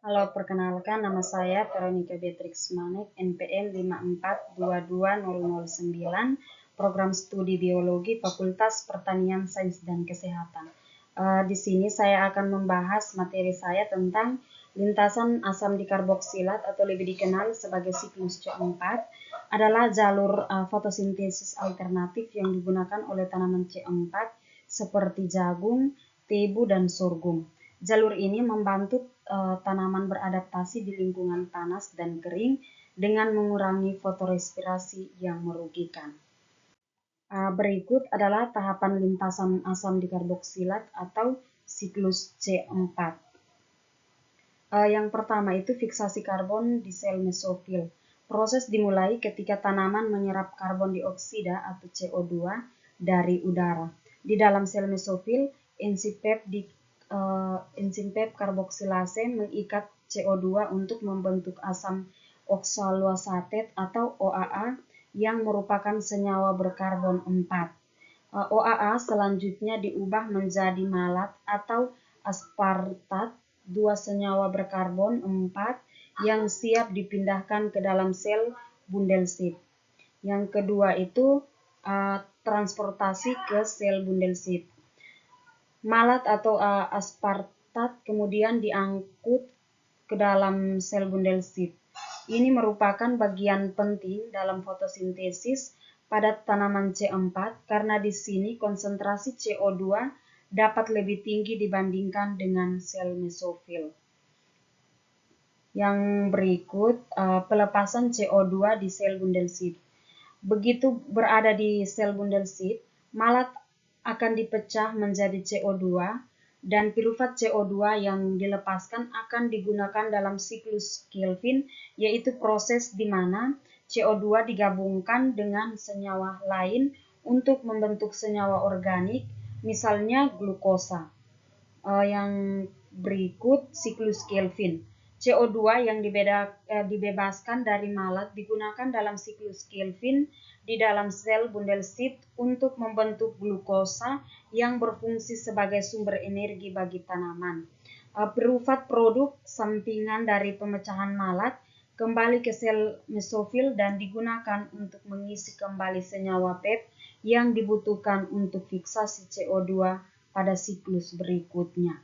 Halo, perkenalkan nama saya Veronica Beatrix Manik, NPM 54220009, Program Studi Biologi Fakultas Pertanian Sains dan Kesehatan. Di sini saya akan membahas materi saya tentang lintasan asam dikarboksilat atau lebih dikenal sebagai siklus C4 adalah jalur fotosintesis alternatif yang digunakan oleh tanaman C4 seperti jagung, tebu, dan sorghum. Jalur ini membantu tanaman beradaptasi di lingkungan panas dan kering dengan mengurangi fotorespirasi yang merugikan. Berikut adalah tahapan lintasan asam dikarboksilat atau siklus C4. Yang pertama itu fiksasi karbon di sel mesofil. Proses dimulai ketika tanaman menyerap karbon dioksida atau CO2 dari udara. Di dalam sel mesofil, enzim PEP karboksilase mengikat CO2 untuk membentuk asam oksaloasetat atau OAA yang merupakan senyawa berkarbon 4. OAA selanjutnya diubah menjadi malat atau aspartat, dua senyawa berkarbon 4 yang siap dipindahkan ke dalam sel bundel seed. Yang kedua itu transportasi ke sel bundel seed. Malat atau aspartat kemudian diangkut ke dalam sel bundel seed. Ini merupakan bagian penting dalam fotosintesis pada tanaman C4 karena di sini konsentrasi CO2 dapat lebih tinggi dibandingkan dengan sel mesofil. Yang berikut, pelepasan CO2 di sel bundel seed. Begitu berada di sel bundel seed, malat akan dipecah menjadi CO2 dan piruvat CO2 yang dilepaskan akan digunakan dalam siklus Kelvin, yaitu proses di mana CO2 digabungkan dengan senyawa lain untuk membentuk senyawa organik, misalnya glukosa. Yang berikut siklus Kelvin. CO2 yang dibebaskan dari malat digunakan dalam siklus Kelvin di dalam sel bundel seed untuk membentuk glukosa yang berfungsi sebagai sumber energi bagi tanaman. Piruvat produk sampingan dari pemecahan malat kembali ke sel mesofil dan digunakan untuk mengisi kembali senyawa PEP yang dibutuhkan untuk fiksasi CO2 pada siklus berikutnya.